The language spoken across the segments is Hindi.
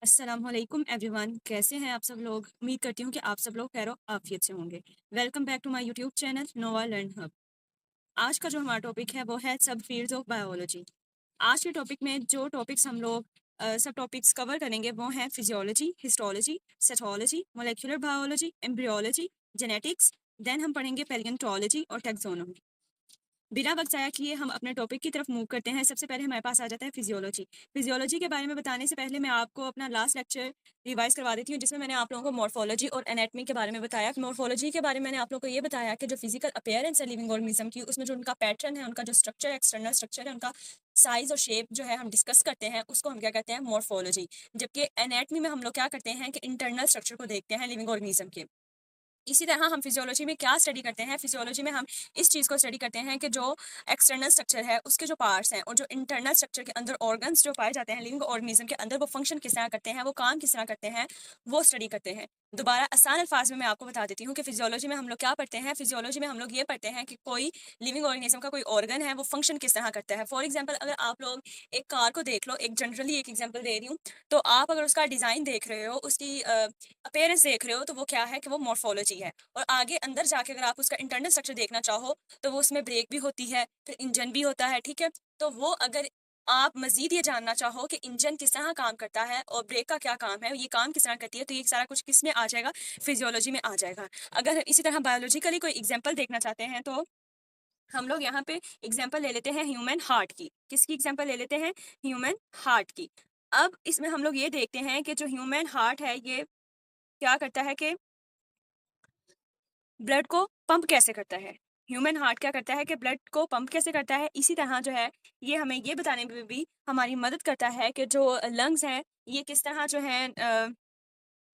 अस्सलामुअलैकुम एवरीवन, कैसे हैं आप सब लोग। उम्मीद करती हूँ कि आप सब लोग खैर आफियत से होंगे। Welcome back to my YouTube channel Nova Learn Hub. आज का जो हमारा टॉपिक है वो है सब फील्ड्स ऑफ बायोलॉजी। आज के टॉपिक में जो टॉपिक्स हम लोग सब टॉपिक्स कवर करेंगे वो हैं physiology, histology, cytology, molecular biology, embryology, genetics. Then हम पढ़ेंगे पैलियोंटोलॉजी और टेक्सोनोमी। बिना वक्त ज़ाया किए हम अपने टॉपिक की तरफ मूव करते हैं। सबसे पहले हमारे पास आ जाता है फिजियोलॉजी। फिजियोलॉजी के बारे में बताने से पहले मैं आपको अपना लास्ट लेक्चर रिवाइज करवा देती हूँ, जिसमें मैंने आप लोगों को मॉर्फोलॉजी और एनाटमी के बारे में बताया। मॉर्फोलॉजी के बारे में मैंने आप लोगों को ये बताया कि जो फिजिकल अपीयरेंस है लिविंग ऑर्गेनिज्म की, उसमें जो उनका पैटर्न है, उनका जो स्ट्रक्चर एक्सटर्नल स्ट्रक्चर है, उनका साइज और शेप जो है हम डिस्कस करते हैं, उसको हम क्या कहते हैं, मॉर्फोलॉजी। जबकि एनाटमी में हम लोग क्या करते हैं कि इंटरनल स्ट्रक्चर को देखते हैं लिविंग ऑर्गेनिज्म के। इसी तरह हम फिजियोलॉजी में क्या स्टडी करते हैं, फिजियोलॉजी में हम इस चीज़ को स्टडी करते हैं कि जो एक्सटर्नल स्ट्रक्चर है उसके जो पार्ट्स हैं और जो इंटरनल स्ट्रक्चर के अंदर ऑर्गन्स जो पाए जाते हैं लिविंग ऑर्गेनिज्म के अंदर, वो फंक्शन किस तरह करते हैं, वो काम किस तरह करते हैं, वो स्टडी करते हैं। दोबारा आसान अल्फाज में मैं आपको बता देती हूँ कि फिजियोलॉजी में हम लोग क्या पढ़ते हैं। फिजियोलॉजी में हम लोग ये पढ़ते हैं कि कोई लिविंग ऑर्गेनिज्म का कोई ऑर्गन है, वो फंक्शन किस तरह करता है। फॉर एग्जाम्पल, अगर आप लोग एक कार को देख लो, एक जनरली एक एग्जाम्पल दे रही हूँ, तो आप अगर उसका डिज़ाइन देख रहे हो, उसकी अपेयरेंस देख रहे हो, तो वो क्या है कि वो मॉर्फोलॉजी है। और आगे अंदर जाके अगर आप उसका इंटरनल स्ट्रक्चर देखना चाहो, तो वो उसमें ब्रेक भी होती है, फिर इंजन भी होता है, ठीक है। तो वो अगर आप मजीद ये जानना चाहो कि इंजन किस तरह काम करता है और ब्रेक का क्या काम है, ये काम किस तरह करती है, तो ये सारा कुछ किस में आ जाएगा, फिजियोलॉजी में आ जाएगा। अगर इसी तरह बायोलॉजिकली कोई एग्जाम्पल देखना चाहते हैं, तो हम लोग यहाँ पे एग्जाम्पल ले लेते हैं ह्यूमन हार्ट की। किसकी एग्जाम्पल ले लेते हैं? ह्यूमन हार्ट की। अब इसमें हम लोग ये देखते हैं कि जो ह्यूमन हार्ट है, ये क्या करता है कि ब्लड को पंप कैसे करता है। ह्यूमन हार्ट क्या करता है कि ब्लड को पंप कैसे करता है। इसी तरह जो है, ये हमें ये बताने में भी हमारी मदद करता है कि जो लंग्स हैं, ये किस तरह जो है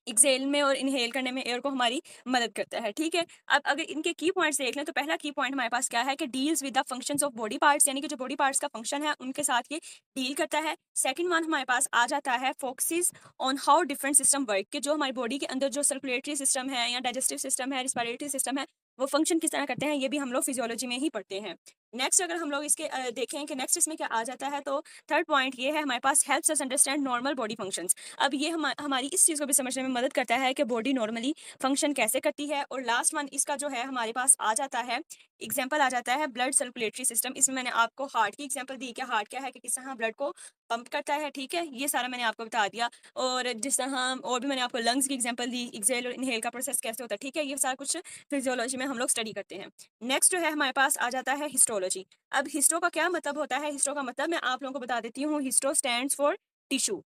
एक्सेल में और इनहेल करने में एयर को हमारी मदद करता है, ठीक है। अब अगर इनके की पॉइंट्स देख लें, तो पहला की पॉइंट हमारे पास क्या है कि deals with the functions of body parts, यानी कि जो बॉडी पार्ट्स का फंक्शन है उनके साथ ये डील करता है। सेकंड वन हमारे पास आ जाता है focuses on how different system work, कि जो हमारी बॉडी के अंदर जो सर्कुलेटरी सिस्टम है या डाइजेस्टिव सिस्टम है, रिस्पिरेटरी सिस्टम है, वो फंक्शन किस तरह करते हैं, ये भी हम लोग फिजियोलॉजी में ही पढ़ते हैं। नेक्स्ट अगर हम लोग इसके देखें कि नेक्स्ट इसमें क्या आ जाता है, तो थर्ड पॉइंट ये है हमारे पास helps us understand normal body functions. अब ये हमारी इस चीज़ को भी समझने में मदद करता है कि बॉडी नॉर्मली फंक्शन कैसे करती है। और लास्ट वन इसका जो है हमारे पास आ जाता है, एग्जाम्पल आ जाता है ब्लड सर्कुलेटरी सिस्टम। इसमें मैंने आपको हार्ट की एग्जाम्पल दी कि हार्ट क्या है कि किस तरह ब्लड को पंप करता है, ठीक है। ये सारा मैंने आपको बता दिया। और जिस तरह और भी मैंने आपको लंग्स की एग्जाम्पल दी, एक्सेल और इनहेल का प्रोसेस कैसे होता है, ठीक है। ये सारा कुछ फिजियोलॉजी में हम लोग स्टडी करते हैं। नेक्स्ट जो है हमारे पास आ जाता है हिस्टोलॉजी। अब हिस्टो का क्या मतलब होता है, हिस्टो का मतलब मैं आप लोगों को बता देती हूँ। Histo stands for tissue.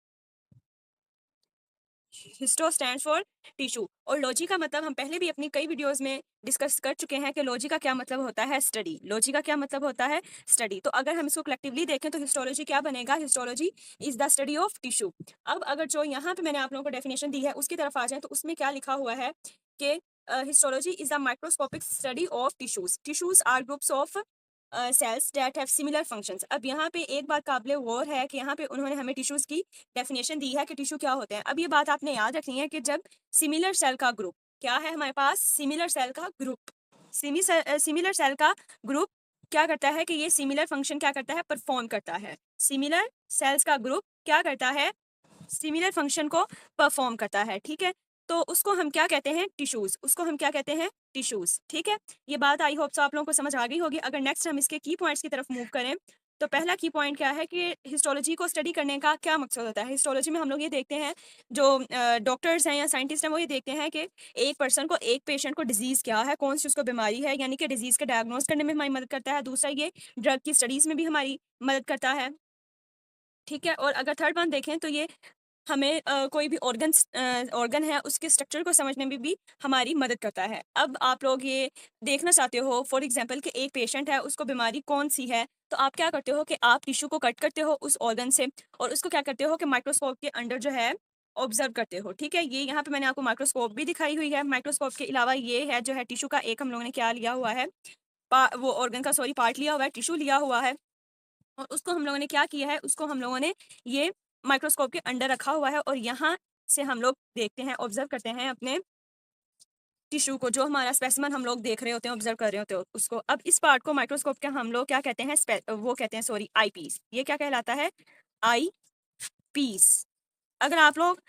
Histo stands for tissue. और लॉजी का मतलब हम पहले भी अपनी कई वीडियोस में डिस्कस कर चुके हैं कि लॉजी का क्या मतलब होता है, स्टडी। लॉजी का क्या मतलब होता है, स्टडी। तो अगर हम इसको कलेक्टिवली देखें तो हिस्टोलॉजी क्या बनेगा, histology is the study of tissue. अब अगर जो यहाँ पे मैंने आप लोगों को डेफिनेशन दी है उसकी तरफ आ जाए, तो उसमें क्या लिखा हुआ है कि histology is the microscopic study of tissues. Tissues are groups of cells that have similar functions. अब यहाँ पे एक बात काबिल गौर है कि यहाँ पे उन्होंने हमें टिश्यूज की डेफिनेशन दी है कि टिश्यू क्या होते हैं। अब ये बात आपने याद रखनी है कि जब सिमिलर सेल का ग्रुप, क्या है हमारे पास, सिमिलर सेल का ग्रुप, सिमिलर सेल का ग्रुप क्या करता है कि ये सिमिलर फंक्शन क्या करता है, परफॉर्म करता है। सिमिलर सेल्स का ग्रुप क्या करता है, सिमिलर फंक्शन को परफॉर्म करता है, ठीक है। तो उसको हम क्या कहते हैं, टिश्यूज। उसको हम क्या कहते हैं, टिश्यूज, ठीक है। ये बात आई होप सो आप लोगों को समझ आ गई होगी। अगर नेक्स्ट हम इसके की पॉइंट्स की तरफ मूव करें, तो पहला की पॉइंट क्या है कि हिस्टोलॉजी को स्टडी करने का क्या मकसद होता है। हिस्टोलॉजी में हम लोग ये देखते हैं, जो डॉक्टर्स हैं या साइंटिस्ट हैं, वो ये देखते हैं कि एक पर्सन को, एक पेशेंट को डिजीज क्या है, कौन सी उसको बीमारी है, यानी कि डिजीज के डायग्नोस करने में हमारी मदद करता है। दूसरा, ये ड्रग की स्टडीज में भी हमारी मदद करता है, ठीक है। और अगर थर्ड वन देखें, तो ये हमें कोई भी ऑर्गन है उसके स्ट्रक्चर को समझने में भी हमारी मदद करता है। अब आप लोग ये देखना चाहते हो, फॉर एग्जांपल कि एक पेशेंट है, उसको बीमारी कौन सी है, तो आप क्या करते हो कि आप टिश्यू को कट करते हो उस ऑर्गन से, और उसको क्या करते हो कि माइक्रोस्कोप के अंडर जो है ऑब्जर्व करते हो, ठीक है। ये यहाँ पे मैंने आपको माइक्रोस्कोप भी दिखाई हुई है। माइक्रोस्कोप के अलावा ये है जो है टिश्यू का एक हम लोगों ने क्या लिया हुआ है, वो ऑर्गन का सॉरी पार्ट लिया हुआ है, टिश्यू लिया हुआ है। और उसको हम लोगों ने क्या किया है, उसको हम लोगों ने ये माइक्रोस्कोप के अंडर रखा हुआ है, और यहाँ से हम लोग देखते हैं, ऑब्जर्व करते हैं अपने टिश्यू को, जो हमारा स्पेसिमन हम लोग देख रहे होते हैं, ऑब्जर्व कर रहे होते हैं उसको। अब इस पार्ट को माइक्रोस्कोप के हम लोग क्या कहते हैं, वो कहते हैं सॉरी आई पीस। ये क्या कहलाता है, आई पीस, अगर आप लोग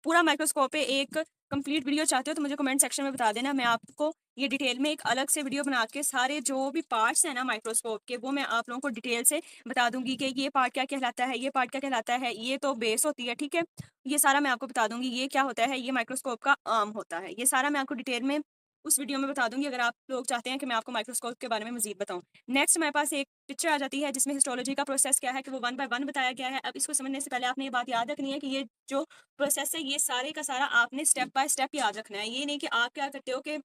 पूरा माइक्रोस्कोप पे एक कंप्लीट वीडियो चाहते हो तो मुझे कमेंट सेक्शन में बता देना, मैं आपको ये डिटेल में एक अलग से वीडियो बना के सारे जो भी पार्ट्स हैं ना माइक्रोस्कोप के, वो मैं आप लोगों को डिटेल से बता दूंगी कि ये पार्ट क्या कहलाता है, ये पार्ट क्या कहलाता है, ये तो बेस होती है, ठीक है। ये सारा मैं आपको बता दूंगी, ये क्या होता है, ये माइक्रोस्कोप का आर्म होता है, ये सारा मैं आपको डिटेल में उस वीडियो में बता दूंगी, अगर आप लोग चाहते हैं कि मैं आपको माइक्रोस्कोप के बारे में मजीद बताऊं। नेक्स्ट हमारे पास एक पिक्चर आ जाती है जिसमें हिस्टोलॉजी का प्रोसेस क्या है कि वो 1 बाय 1 बताया गया है। अब इसको समझने से पहले आपने ये बात याद रखनी है कि ये जो प्रोसेस है ये सारे का सारा आपने स्टेप बाय स्टेप याद रखना है। ये नहीं कि आप क्या करते हो कि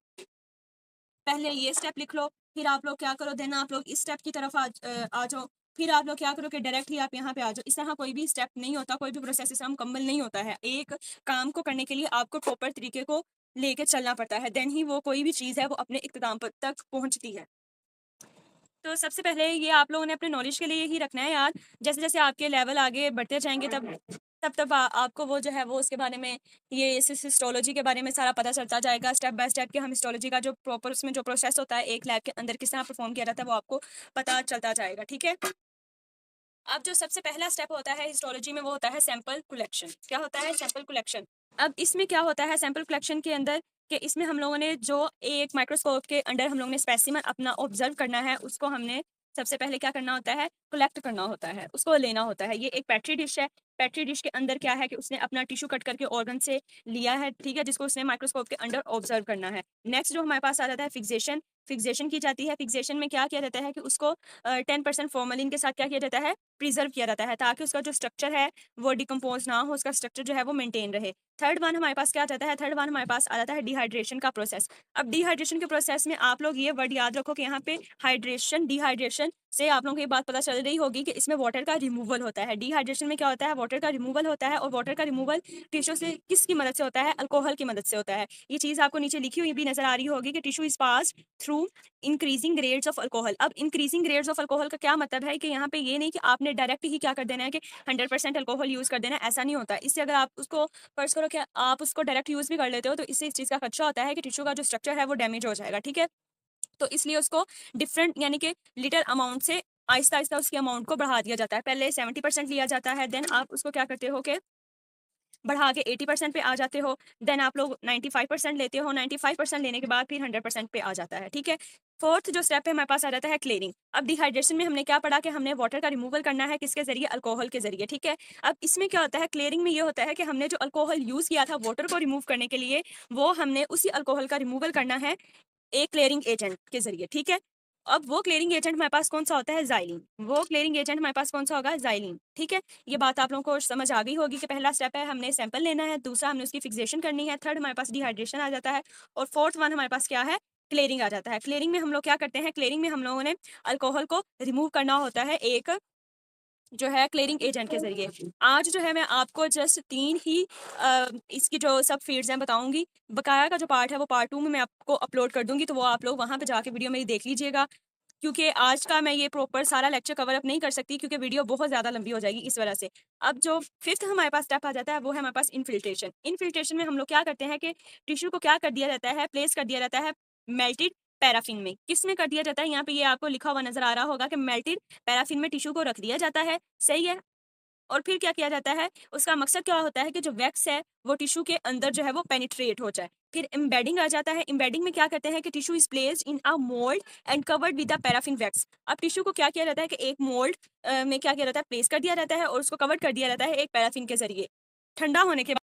पहले ये स्टेप लिख लो, फिर आप लोग क्या करो, देन आप लोग इस स्टेप की तरफ आ जाओ, फिर आप लोग क्या करो कि डायरेक्ट ही आप यहाँ पे आ जाओ। इस तरह कोई भी स्टेप नहीं होता, कोई भी प्रोसेस इस तरह मुकम्मल नहीं होता है। एक काम को करने के लिए आपको प्रॉपर तरीके को लेके चलना पड़ता है, देन ही वो कोई भी चीज़ है वो अपने इख्तिताम तक पहुँचती है। तो सबसे पहले ये आप लोगों ने अपने नॉलेज के लिए ही रखना है यार। जैसे-जैसे आपके लेवल आगे बढ़ते जाएँगे तब आपको वो जो है वो उसके बारे में ये इस हिस्टोलॉजी के बारे में सारा पता चलता जाएगा। स्टेप बाय स्टेप कि हम हिस्टोलॉजी का जो प्रॉपर उसमें जो प्रोसेस होता है एक लैब के अंदर किस तरह परफॉर्म किया जाता है वो आपको पता चलता जाएगा, ठीक है? अब जो सबसे पहला स्टेप होता है हिस्टोलॉजी में वो होता है सैंपल कलेक्शन। क्या होता है? Sample collection. अब इसमें क्या होता है सैंपल कलेक्शन के अंदर कि इसमें हम लोगों ने जो एक माइक्रोस्कोप के अंडर हम लोगों ने स्पेसिमेन अपना ऑब्जर्व करना है, उसको हमने सबसे पहले क्या करना होता है, कलेक्ट करना होता है, उसको लेना होता है। ये एक पेट्री डिश है। पेट्री डिश के अंदर क्या है कि उसने अपना टिश्यू कट करके ऑर्गन से लिया है, ठीक है, जिसको उसने माइक्रोस्कोप के अंडर ऑब्जर्व करना है। नेक्स्ट जो हमारे पास आ जाता है फिक्सेशन। फिक्सेशन की जाती है। फिक्सेशन में क्या किया जाता है कि उसको 10% फॉर्मेलिन के साथ क्या किया जाता है, प्रिजर्व किया जाता है, ताकि उसका जो स्ट्रक्चर है वो डिकम्पोज ना हो, उसका स्ट्रक्चर जो है वो मेंटेन रहे। थर्ड वन हमारे पास क्या आ जाता है, थर्ड वन हमारे पास आ जाता है डिहाइड्रेशन का प्रोसेस। अब डिहाइड्रेशन के प्रोसेस में आप लोग ये वर्ड याद रखो कि यहाँ पे हाइड्रेशन डिहाइड्रेशन से आप लोगों को ये बात पता चल रही होगी कि इसमें वाटर का रिमूवल होता है। डिहाइड्रेशन में क्या होता है, वाटर का रिमूवल होता है, और वाटर का रिमूवल टिश्यू से किसकी मदद से होता है, अल्कोहल की मदद से होता है। ये चीज आपको नीचे लिखी हुई भी नजर आ रही होगी कि tissue is pass through increasing grades of alcohol. अब इंक्रीजिंग ग्रेड्स ऑफ अल्कोहल का क्या मतलब है कि यहाँ पे ये नहीं कि आपने डायरेक्ट ही क्या कर देना है कि 100% अल्कोहल यूज कर देना है, ऐसा नहीं होता। इससे अगर आप उसको फर्ज करो कि आप उसको डायरेक्ट यूज भी कर लेते हो तो इससे इस चीज का खदशा होता है कि टिश्यू का जो स्ट्रक्चर है वो डैमेज हो जाएगा, ठीक है। तो इसलिए उसको डिफरेंट यानी कि लिटिल अमाउंट से आहिस्ता आहिस्ता उसकी अमाउंट को बढ़ा दिया जाता है। पहले 70% लिया जाता है, देन आप उसको क्या करते हो कि बढ़ा के 80% पे आ जाते हो, देन आप लोग 95% लेते हो, 95% लेने के बाद फिर 100% पे आ जाता है, ठीक है। फोर्थ जो स्टेप है हमारे पास आ जाता है क्लियरिंग। अब डिहाइड्रेशन में हमने क्या पढ़ा कि हमने वाटर का रिमूवल करना है, किसके जरिए, अल्कोहल के जरिए, ठीक है। अब इसमें क्या होता है, क्लियरिंग में ये होता है कि हमने जो अल्कोहल यूज किया था वाटर को रिमूव करने के लिए, वो हमने उसी अल्कोहल का रिमूवल करना है एक क्लीयरिंग एजेंट के जरिए, ठीक है। अब वो क्लीयरिंग एजेंट हमारे पास कौन सा होता है, जाइलिन। वो क्लीयरिंग एजेंट हमारे पास कौन सा होगा, जाइलिन, ठीक है। ये बात आप लोगों को समझ आ गई होगी कि पहला स्टेप है हमने सैंपल लेना है, दूसरा हमने उसकी फिक्सेशन करनी है, थर्ड हमारे पास डिहाइड्रेशन आ जाता है, और फोर्थ वन हमारे पास क्या है, क्लियरिंग आ जाता है। क्लियरिंग में हम लोग क्या करते हैं, क्लियरिंग में हम लोगों ने अल्कोहल को रिमूव करना होता है एक जो है क्लियरिंग एजेंट के जरिए। आज जो है मैं आपको जस्ट 3 ही इसकी जो सब फील्ड्स हैं बताऊंगी। बकाया का जो पार्ट है वो पार्ट 2 में मैं आपको अपलोड कर दूंगी, तो वो आप लोग वहां पे जाके वीडियो मेरी देख लीजिएगा, क्योंकि आज का मैं ये प्रॉपर सारा लेक्चर कवर अप नहीं कर सकती क्योंकि वीडियो बहुत ज़्यादा लंबी हो जाएगी इस वजह से। अब जो फिफ्थ हमारे पास स्टेप आ जाता है वो है हमारे पास इनफिल्ट्रेशन। इनफिल्ट्रेशन में हम लोग क्या करते हैं कि टिश्यू को क्या कर दिया जाता है, प्लेस कर दिया जाता है मेल्टेड पैराफिन में। किस में कर दिया जाता है, यहाँ पे ये आपको लिखा हुआ नजर आ रहा होगा कि मेल्टेड पैराफिन में टिश्यू को रख दिया जाता है, सही है। और फिर क्या किया जाता है, उसका मकसद क्या होता है कि जो वैक्स है वो टिश्यू के अंदर जो है वो पेनिट्रेट हो जाए। फिर एम्बेडिंग आ जाता है। एम्बेडिंग में क्या करते हैं कि tissue is placed in a mould and covered with the paraffin wax. अब टिश्यू को क्या किया जाता है कि एक मोल्ड में क्या किया जाता है, प्लेस कर दिया जाता है और उसको कवर कर दिया जाता है एक पैराफिन के जरिए। ठंडा होने के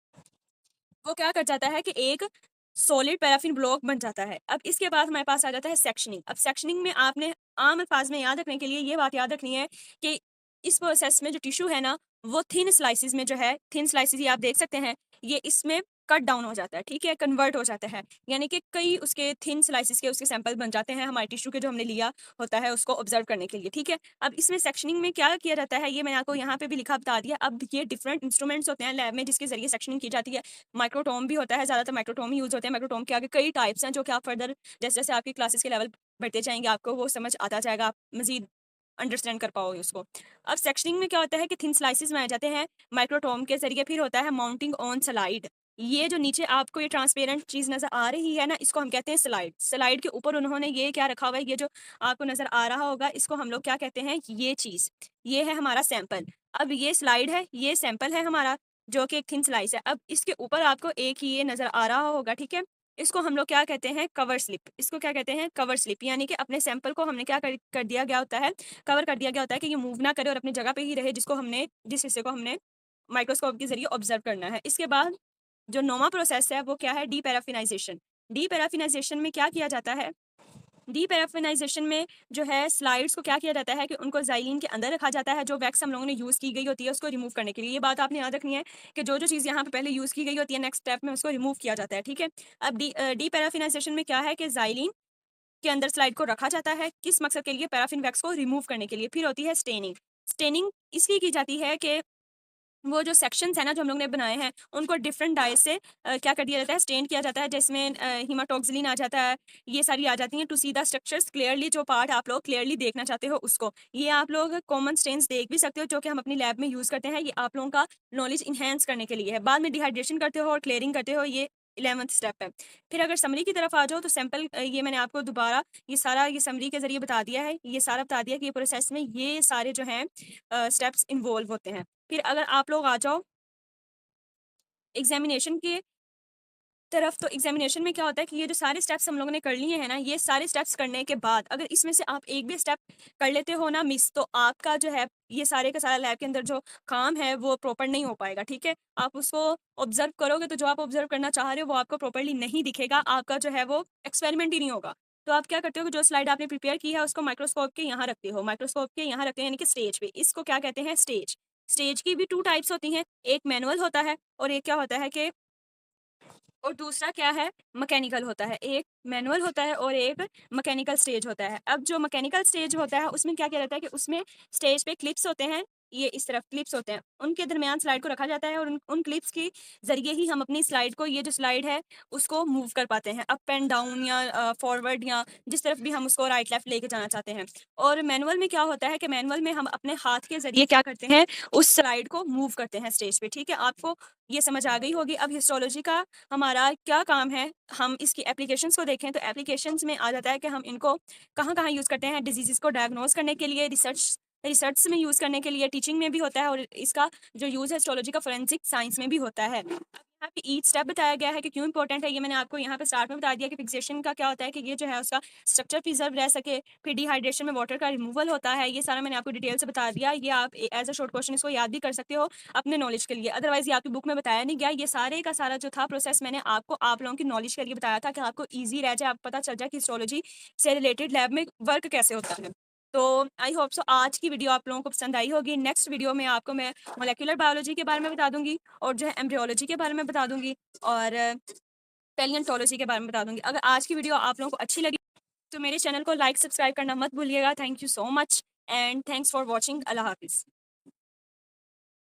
वो क्या कर जाता है कि एक सॉलिड पैराफिन ब्लॉक बन जाता है। अब इसके बाद हमारे पास आ जाता है सेक्शनिंग। अब सेक्शनिंग में आपने आम अल्फाज में याद रखने के लिए ये बात याद रखनी है कि इस प्रोसेस में जो टिश्यू है ना वो थिन स्लाइसिस में जो है, थिन स्लाइसिस ये आप देख सकते हैं, ये इसमें कट डाउन हो जाता है, ठीक है, कन्वर्ट हो जाता है, यानी कि कई उसके थिन स्लाइसिस के उसके सैंपल बन जाते हैं हमारे टिश्यू के जो हमने लिया होता है उसको ऑब्जर्व करने के लिए, ठीक है। अब इसमें सेक्शनिंग में क्या किया जाता है ये मैंने आपको यहाँ पे भी लिखा बता दिया। अब ये डिफरेंट इंस्ट्रूमेंट्स होते हैं लैब में जिसके जरिए सेक्शनिंग की जाती है। माइक्रोटोम भी होता है, ज़्यादातर माइक्रोटोम ही यूज़ होते हैं। माइक्रोटोम के आगे कई टाइप्स हैं जो कि आप फर्दर जैसे जैसे आपकी क्लासेस के लेवल बढ़ते जाएंगे आपको वो समझ आता जाएगा, आप मजीद अंडरस्टैंड कर पाओगे उसको। अब सेक्शनिंग में क्या होता है कि थिन स्लाइसेस बनाए जाते हैं माइक्रोटोम के जरिए। फिर होता है माउंटिंग ऑन स्लाइड। ये जो नीचे आपको ये ट्रांसपेरेंट चीज नजर आ रही है ना, इसको हम कहते हैं स्लाइड। स्लाइड के ऊपर उन्होंने ये क्या रखा हुआ है, ये जो आपको नजर आ रहा होगा इसको हम लोग क्या कहते हैं, ये चीज, ये है हमारा सैंपल। अब ये स्लाइड है, ये सैंपल है हमारा, जो कि एक थिन स्लाइस है। अब इसके ऊपर आपको एक ही ये नज़र आ रहा होगा, ठीक है? इसको हम लोग क्या कहते हैं? Cover slip. इसको क्या कहते हैं? Cover slip. यानी कि अपने सैंपल को हमने क्या कर दिया गया होता है, कवर कर दिया गया होता है कि ये मूव ना करे और अपनी जगह पे ही रहे, जिस हिस्से को हमने माइक्रोस्कोप के ज़रिए ऑब्ज़र्व करना है। इसके बाद जो नौवां प्रोसेस है वो क्या है? डीपैराफिनाइज़ेशन। डीपैराफिनाइज़ेशन में क्या किया जाता है? डीपैराफिनाइज़ेशन में जो है स्लाइड्स को क्या किया जाता है कि उनको ज़ाइलिन के अंदर रखा जाता है, जो वैक्स हम लोगों ने यूज़ की गई होती है उसको रिमूव करने के लिए। ये बात आपने याद रखनी है कि जो चीज़ यहाँ पे पहले यूज़ की गई होती है, नेक्स्ट स्टेप में उसको रिमूव किया जाता है, ठीक है? अब डीपैराफिनाइज़ेशन में क्या है कि ज़ाइलिन के अंदर स्लाइड को रखा जाता है, किस मकसद के लिए? पैराफिन वैक्स को रिमूव करने के लिए। फिर होती है स्टेनिंग। स्टेनिंग इसलिए की जाती है कि वो जो सेक्शंस है ना जो हम लोग ने बनाए हैं, उनको डिफरेंट डाई से क्या कर दिया जाता है? स्टेन किया जाता है, जिसमें हीमाटोक्सिलिन आ जाता है, ये सारी आ जाती हैं to see the structures clearly. जो पार्ट आप लोग क्लियरली देखना चाहते हो उसको, ये आप लोग कॉमन स्टेन्स देख भी सकते हो, जो कि हम अपनी लैब में यूज़ करते हैं। ये आप लोगों का नॉलेज इन्हेंस करने के लिए है। बाद में डिहाइड्रेशन करते हो और क्लियरिंग करते हो, ये 11th स्टेप है। फिर अगर समरी की तरफ आ जाओ तो सैंपल, ये मैंने आपको दोबारा ये सारा ये समरी के ज़रिए बता दिया है। ये सारा बता दिया कि ये प्रोसेस में ये सारे जो हैं स्टेप्स इन्वॉल्व होते हैं। फिर अगर आप लोग आ जाओ एग्जामिनेशन की तरफ, तो एग्जामिनेशन में क्या होता है कि ये जो सारे स्टेप्स हम लोगों ने कर लिए हैं ना, ये सारे स्टेप्स करने के बाद अगर इसमें से आप एक भी स्टेप कर लेते हो ना मिस, तो आपका जो है ये सारे का सारा लैब के अंदर जो काम है वो प्रॉपर नहीं हो पाएगा, ठीक है? आप उसको ऑब्जर्व करोगे तो जो आप ऑब्जर्व करना चाह रहे हो वो आपको प्रॉपरली नहीं दिखेगा, आपका जो है वो एक्सपेरिमेंट ही नहीं होगा। तो आप क्या करते हो कि जो स्लाइड आपने प्रिपेयर की है उसको माइक्रोस्कोप के यहाँ रखते हो, माइक्रोस्कोप के यहाँ रखते हैं यानी कि स्टेज पे। इसको क्या कहते हैं? स्टेज। स्टेज की भी 2 टाइप्स होती हैं, एक मैनुअल होता है और एक क्या होता है कि और दूसरा क्या है? मैकेनिकल होता है। एक मैनुअल होता है और एक मैकेनिकल स्टेज होता है। अब जो मैकेनिकल स्टेज होता है उसमें क्या किया जाता है कि उसमें स्टेज पे क्लिप्स होते हैं, ये इस तरफ क्लिप्स होते हैं, उनके दरमियान स्लाइड को रखा जाता है और उन क्लिप्स के ज़रिए ही हम अपनी स्लाइड को, ये जो स्लाइड है उसको मूव कर पाते हैं अप एंड डाउन या फॉरवर्ड या जिस तरफ भी हम उसको राइट लेफ्ट लेके जाना चाहते हैं। और मैनुअल में क्या होता है कि मैनुअल में हम अपने हाथ के ज़रिए क्या करते हैं? उस स्लाइड को मूव करते हैं स्टेज पे, ठीक है? आपको ये समझ आ गई होगी। अब हिस्टोलॉजी का हमारा क्या काम है? हम इसकी एप्लीकेशंस को देखें तो एप्लीकेशंस में आ जाता है कि हम इनको कहाँ-कहाँ यूज़ करते हैं? डिजीज़ेज़ को डायग्नोज़ करने के लिए, रिसर्च रिसर्च में यूज़ करने के लिए, टीचिंग में भी होता है और इसका जो यूज़ है हिस्टोलॉजी का फोरेंसिक साइंस में भी होता है। अब यहाँ पे ईच स्टेप बताया गया है कि क्यों इंपॉर्टेंट है, ये मैंने आपको यहाँ पे स्टार्ट में बता दिया कि फिक्सेशन का क्या होता है कि ये जो है उसका स्ट्रक्चर प्रिजर्व रह सके। फिर डिहाइड्रेशन में वाटर का रिमूवल होता है, ये सारा मैंने आपको डिटेल से बता दिया। ये आप एज़ अ शॉर्ट क्वेश्चन इसको याद भी कर सकते हो अपने नॉलेज के लिए, अदरवाइज़ ये आपकी बुक में बताया नहीं गया। ये सारे का सारा जो था प्रोसेस मैंने आपको आप लोगों की नॉलेज के लिए बताया था कि आपको ईज़ी रह जाए, आपको पता चल जाए कि हिस्टोलॉजी से रिलेटेड लैब में वर्क कैसे होता है। तो आई होप सो आज की वीडियो आप लोगों को पसंद आई होगी। नेक्स्ट वीडियो में आपको मैं मोलेक्युलर बायोलॉजी के बारे में बता दूँगी और जो है एम्ब्रियोलॉजी के बारे में बता दूँगी और पैलियोंटोलॉजी के बारे में बता दूँगी। अगर आज की वीडियो आप लोगों को अच्छी लगी तो मेरे चैनल को लाइक, सब्सक्राइब करना मत भूलिएगा। Thank you so much and thanks for watching. अल्लाह हाफ़िज़।